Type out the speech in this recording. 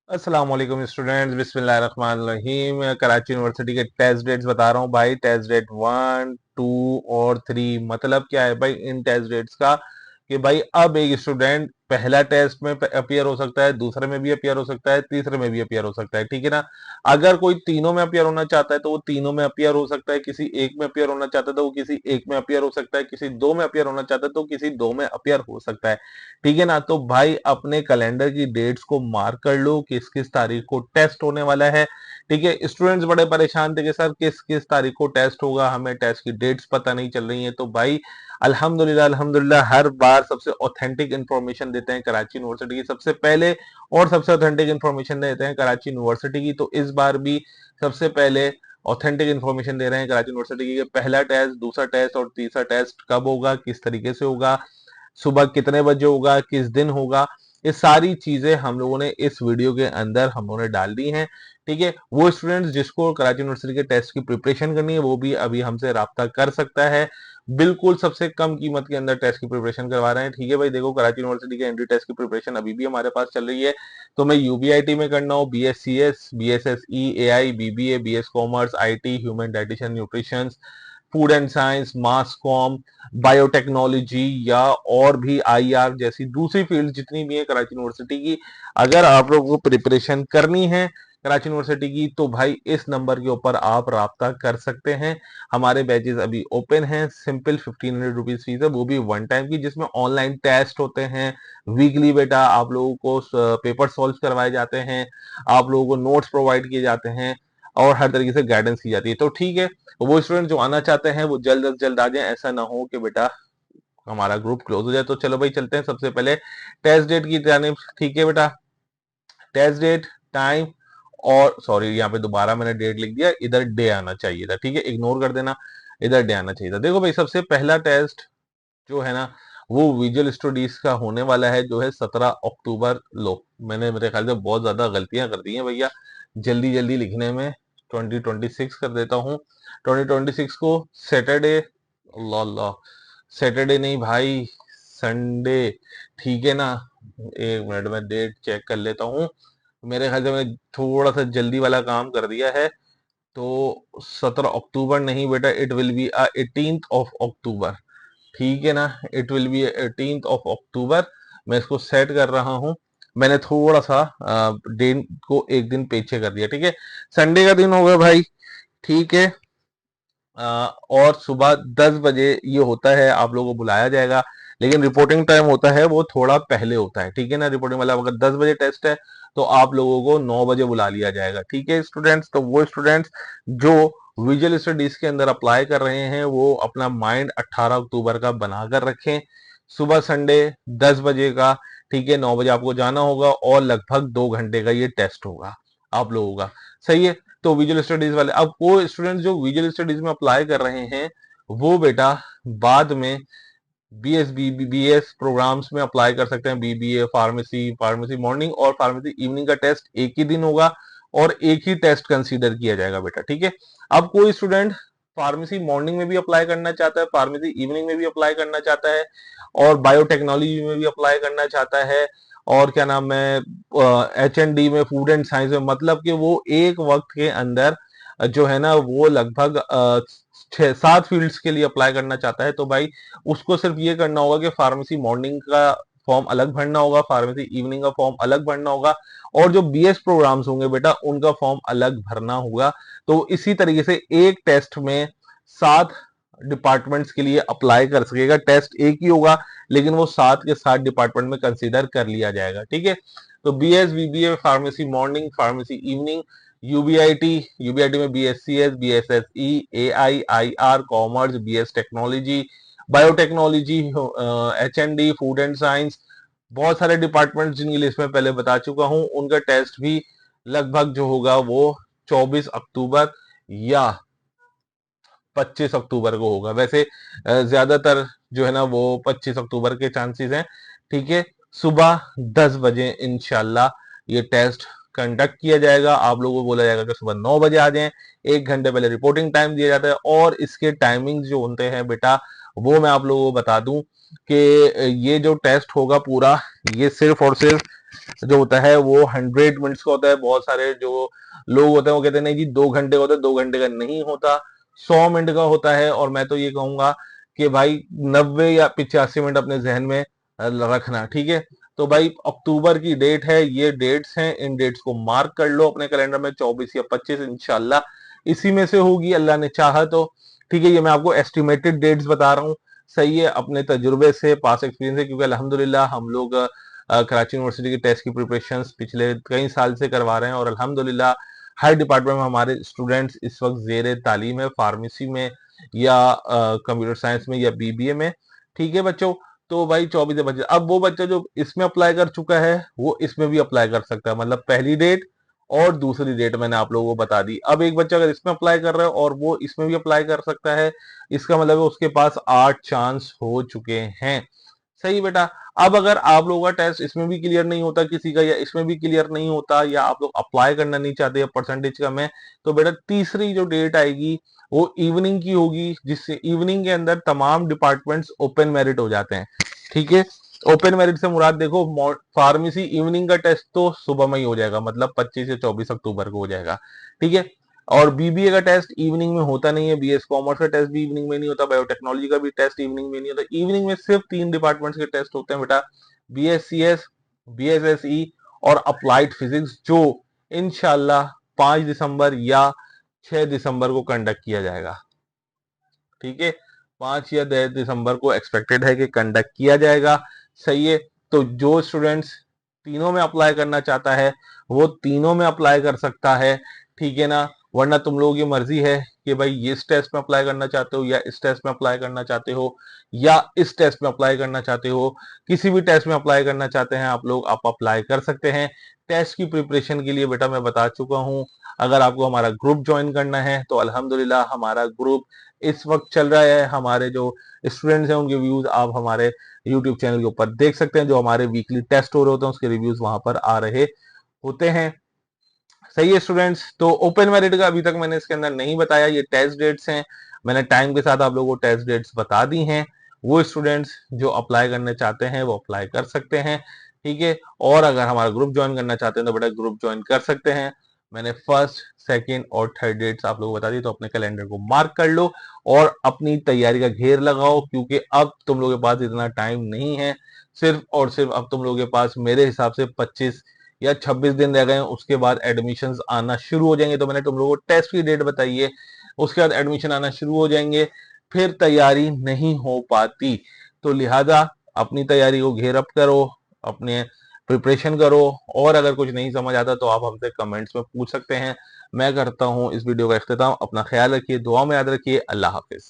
अस्सलाम वालेकुम स्टूडेंट्स, बिस्मिल्लाहिर्रहमानिर्रहीम। कराची यूनिवर्सिटी के टेस्ट डेट्स बता रहा हूँ भाई। टेस्ट डेट 1, 2 और 3 मतलब क्या है भाई इन टेस्ट डेट्स का कि भाई अब एक स्टूडेंट पहला टेस्ट में अपियर हो सकता है, दूसरे में भी अपियर हो सकता है, तीसरे में भी अपियर हो सकता है, ठीक है ना। अगर कोई तीनों में अपियर होना चाहता है तो वो तीनों में अपियर हो सकता है, किसी एक में अपियर होना चाहता है तो वो किसी एक में अपियर हो सकता है, किसी दो में अपियर होना चाहता है तो किसी दो में अपियर हो सकता है, ठीक है ना। तो भाई अपने कैलेंडर की डेट्स को मार्क कर लो, किस किस तारीख को टेस्ट होने वाला है। ठीक है, स्टूडेंट्स बड़े परेशान थे कि सर किस किस तारीख को टेस्ट होगा, हमें टेस्ट की डेट्स पता नहीं चल रही है। तो भाई अल्हम्दुलिल्लाह अल्हम्दुलिल्लाह हर बार सबसे ऑथेंटिक इंफॉर्मेशन देते हैं कराची यूनिवर्सिटी की, सबसे पहले और सबसे ऑथेंटिक इंफॉर्मेशन देते हैं कराची यूनिवर्सिटी की। तो इस बार भी सबसे पहले ऑथेंटिक इंफॉर्मेशन दे रहे हैं कराची यूनिवर्सिटी की। पहला टेस्ट, दूसरा टेस्ट और तीसरा टेस्ट कब होगा, किस तरीके से होगा, सुबह कितने बजे होगा, किस दिन होगा, ये सारी चीजें हम लोगों ने इस वीडियो के अंदर हम लोगों ने डाल दी हैं। ठीक है, वो स्टूडेंट्स जिसको कराची यूनिवर्सिटी के टेस्ट की प्रिपरेशन करनी है वो भी अभी हमसे राब्ता कर सकता है। बिल्कुल सबसे कम कीमत के अंदर टेस्ट की प्रिपरेशन करवा रहे हैं। ठीक है भाई, देखो कराची यूनिवर्सिटी के एंट्री टेस्ट की प्रिपरेशन अभी भी हमारे पास चल रही है। तो मैं यूबीआईटी में करना हो, BSCS, BSSE, AI, BBA, BS commerce, IT, human dietitian nutrition, food and science, mass com, biotechnology या और भी आईआर जैसी दूसरी फील्ड जितनी भी है कराची यूनिवर्सिटी की, अगर आप लोगों को प्रिपरेशन करनी है कराची यूनिवर्सिटी की तो भाई इस नंबर के ऊपर आप राब्ता कर सकते हैं। हमारे बैचेस अभी ओपन हैं। सिंपल 1500 रुपीज फीस है, वो भी वन टाइम की, जिसमें ऑनलाइन टेस्ट होते हैं वीकली। बेटा आप लोगों को पेपर सॉल्व करवाए जाते हैं, आप लोगों को नोट्स प्रोवाइड किए जाते हैं और हर तरीके से गाइडेंस की जाती है। तो ठीक है, वो स्टूडेंट जो आना चाहते हैं वो जल्द अज जल्द आ जाए, ऐसा ना हो कि बेटा हमारा ग्रुप क्लोज हो जाए। तो चलो भाई चलते हैं सबसे पहले टेस्ट डेट की जानिब। ठीक है बेटा, टेस्ट डेट, टाइम और सॉरी यहाँ पे दोबारा मैंने डेट लिख दिया, इधर डे आना चाहिए था। ठीक है, इग्नोर कर देना, इधर डे आना चाहिए था। देखो भाई सबसे पहला टेस्ट जो है ना वो विजुअल स्टडीज का होने वाला है, जो है 17 अक्टूबर। लो मैंने मेरे ख्याल से बहुत ज्यादा गलतियां कर दी हैं भैया जल्दी जल्दी लिखने में। 2026 कर देता हूँ। 2026 को सैटरडे, अल्लाह अल्लाह, सैटरडे नहीं भाई, संडे, ठीक है ना। एक मिनट में डेट चेक कर लेता हूँ। मेरे ख्याल से मैंने थोड़ा सा जल्दी वाला काम कर दिया है। तो 17 अक्टूबर नहीं बेटा, it will be 18 of October. ठीक है ना, it will be 18 of October. मैं इसको सेट कर रहा हूँ। मैंने थोड़ा सा डेट को एक दिन पीछे कर दिया। ठीक है, संडे का दिन होगा भाई। ठीक है, और सुबह 10 बजे ये होता है, आप लोगों को बुलाया जाएगा। लेकिन रिपोर्टिंग टाइम होता है वो थोड़ा पहले होता है। ठीक है ना, रिपोर्टिंग मतलब अगर 10 बजे टेस्ट है तो आप लोगों को 9 बजे बुला लिया जाएगा। ठीक है स्टूडेंट्स, तो वो स्टूडेंट्स जो विजुअल स्टडीज के अंदर अप्लाई कर रहे हैं वो अपना माइंड 18 अक्टूबर का बनाकर रखें। सुबह संडे 10 बजे का, ठीक है, 9 बजे आपको जाना होगा और लगभग 2 घंटे का ये टेस्ट होगा आप लोगों का। सही है, तो विजुअल स्टडीज वाले, अब वो स्टूडेंट जो विजुअल स्टडीज में अप्लाई कर रहे हैं वो बेटा बाद में बीएस बीएस प्रोग्राम्स में अप्लाई कर सकते हैं। बीबीए, फार्मेसी, फार्मेसी मॉर्निंग और फार्मेसी इवनिंग का टेस्ट एक ही दिन होगा और एक ही टेस्ट कंसीडर किया जाएगा बेटा। ठीक है, अब कोई स्टूडेंट फार्मेसी मॉर्निंग में भी अप्लाई करना चाहता है, फार्मेसी इवनिंग में भी अप्लाई करना चाहता है और बायोटेक्नोलॉजी में भी अप्लाई करना चाहता है और क्या नाम है HND में, फूड एंड साइंस में, मतलब कि वो एक वक्त के अंदर जो है ना वो लगभग 6-7 फील्ड्स के लिए अप्लाई करना चाहता है। तो भाई उसको सिर्फ ये करना होगा कि फार्मेसी मॉर्निंग का फॉर्म अलग भरना होगा, फार्मेसी इवनिंग का फॉर्म अलग भरना होगा और जो बीएस प्रोग्राम्स होंगे बेटा उनका फॉर्म अलग भरना होगा। तो इसी तरीके से एक टेस्ट में 7 डिपार्टमेंट्स के लिए अप्लाई कर सकेगा। टेस्ट एक ही होगा लेकिन वो 7 के 7 डिपार्टमेंट में कंसीडर कर लिया जाएगा। ठीक है, तो BS, BBA, pharmacy morning, pharmacy evening, UBIT, UBIT में BSCS, BSSE, AI, IR, commerce, BS technology, biotechnology, HND, food and science, बहुत सारे डिपार्टमेंट जिनकी लिस्ट में पहले बता चुका हूं, उनका टेस्ट भी लगभग जो होगा वो 24 अक्टूबर या 25 अक्टूबर को होगा। वैसे ज्यादातर जो है ना वो 25 अक्टूबर के चांसेस हैं। ठीक है, सुबह 10 बजे इंशाल्लाह ये टेस्ट कंडक्ट किया जाएगा। आप लोगों को बोला जाएगा कि सुबह 9 बजे आ जाएं। 1 घंटे पहले रिपोर्टिंग टाइम दिया जाता है और इसके टाइमिंग जो होते हैं बेटा वो मैं आप लोगों को बता दूं कि ये जो टेस्ट होगा पूरा, ये सिर्फ और सिर्फ जो होता है वो 100 मिनट्स का होता है। बहुत सारे जो लोग होते हैं वो कहते हैं नहीं जी 2 घंटे का होता है, 2 घंटे का नहीं होता, 100 मिनट का होता है। और मैं तो ये कहूंगा कि भाई 90 या 85 मिनट अपने जहन में रखना, ठीक है। तो भाई अक्टूबर की डेट है, ये डेट्स हैं, इन डेट्स को मार्क कर लो अपने कैलेंडर में, 24 या 25 इंशाल्लाह इसी में से होगी, अल्लाह ने चाहा तो, ठीक है। ये मैं आपको एस्टिमेटेड डेट्स बता रहा हूँ, सही है, अपने तजुर्बे से, पास एक्सपीरियंस है, क्योंकि अल्हम्दुलिल्लाह हम लोग कराची यूनिवर्सिटी के टेस्ट की प्रिपरेशन पिछले कई साल से करवा रहे हैं, और अल्हम्दुलिल्लाह हर डिपार्टमेंट में हमारे स्टूडेंट्स इस वक्त जेर तालीम है, फार्मेसी में या कंप्यूटर साइंस में या बीबीए में, ठीक है बच्चों। तो भाई 24 बच्चे, अब वो बच्चा जो इसमें अप्लाई कर चुका है वो इसमें भी अप्लाई कर सकता है, मतलब पहली डेट और दूसरी डेट मैंने आप लोगों को बता दी। अब एक बच्चा अगर इसमें अप्लाई कर रहा है और वो इसमें भी अप्लाई कर सकता है, इसका मतलब है उसके पास 8 चांस हो चुके हैं, सही बेटा। अब अगर आप लोगों का टेस्ट इसमें भी क्लियर नहीं होता किसी का, या इसमें भी क्लियर नहीं होता, या आप लोग अप्लाई करना नहीं चाहते या परसेंटेज कम है, तो बेटा तीसरी जो डेट आएगी वो इवनिंग की होगी, जिससे इवनिंग के अंदर तमाम डिपार्टमेंट्स ओपन मेरिट हो जाते हैं, ठीक है। ओपन मेरिट से मुराद देखो, फार्मेसी इवनिंग का टेस्ट तो सुबह में ही हो जाएगा, मतलब 25 से 24 अक्टूबर को हो जाएगा, ठीक है। और बीबीए का टेस्ट इवनिंग में होता नहीं है, बीएस कॉमर्स का टेस्ट भी इवनिंग में नहीं होता, बायोटेक्नोलॉजी का भी टेस्ट इवनिंग में नहीं होता। इवनिंग में सिर्फ 3 डिपार्टमेंट्स के टेस्ट होते हैं बेटा, बीएससीएस, बीएसएसई और अप्लाइड फिजिक्स, जो इंशाल्लाह 5 दिसंबर या 6 दिसंबर को कंडक्ट किया जाएगा, ठीक है। 5 या 10 दिसंबर को एक्सपेक्टेड है कि कंडक्ट किया जाएगा, सही है। तो जो स्टूडेंट्स तीनों में अप्लाई करना चाहता है वो तीनों में अप्लाई कर सकता है, ठीक है ना। वरना तुम लोगों की मर्जी है कि भाई इस टेस्ट में अप्लाई करना चाहते हो या इस टेस्ट में अप्लाई करना चाहते हो या इस टेस्ट में अप्लाई करना चाहते हो, किसी भी टेस्ट में अप्लाई करना चाहते हैं आप लोग, आप अप्लाई कर सकते हैं। टेस्ट की प्रिपरेशन के लिए बेटा मैं बता चुका हूं, अगर आपको हमारा ग्रुप ज्वाइन करना है तो अल्हम्दुलिल्लाह हमारा ग्रुप इस वक्त चल रहा है। हमारे जो स्टूडेंट्स हैं उनके व्यूज आप हमारे यूट्यूब चैनल के ऊपर देख सकते हैं, जो हमारे वीकली टेस्ट हो रहे होते हैं उसके रिव्यूज वहां पर आ रहे होते हैं, सही है स्टूडेंट्स। तो ओपन मेरिट का अभी तक मैंने इसके अंदर नहीं बताया, ये टेस्ट डेट्स हैं, मैंने टाइम के साथ आप लोगों को टेस्ट डेट्स बता दी हैं। वो स्टूडेंट्स जो अप्लाई करने चाहते हैं वो अप्लाई कर सकते हैं, ठीक है। और अगर हमारा ग्रुप ज्वाइन करना चाहते हैं तो बेटा ग्रुप ज्वाइन कर सकते हैं। मैंने फर्स्ट, सेकेंड और थर्ड डेट्स आप लोगों को बता दी, तो अपने कैलेंडर को मार्क कर लो और अपनी तैयारी का घेर लगाओ, क्योंकि अब तुम लोगों के पास इतना टाइम नहीं है, सिर्फ और सिर्फ अब तुम लोगों के पास मेरे हिसाब से 25 या 26 दिन रह गए, उसके बाद एडमिशन्स आना शुरू हो जाएंगे। तो मैंने तुम लोगों को टेस्ट की डेट बताई है, उसके बाद एडमिशन आना शुरू हो जाएंगे, फिर तैयारी नहीं हो पाती। तो लिहाजा अपनी तैयारी को घेर अप करो, अपने प्रिपरेशन करो, और अगर कुछ नहीं समझ आता तो आप हमसे कमेंट्स में पूछ सकते हैं। मैं करता हूं इस वीडियो का इख्तिताम, अपना ख्याल रखिए, दुआ में याद रखिए, अल्लाह हाफिज।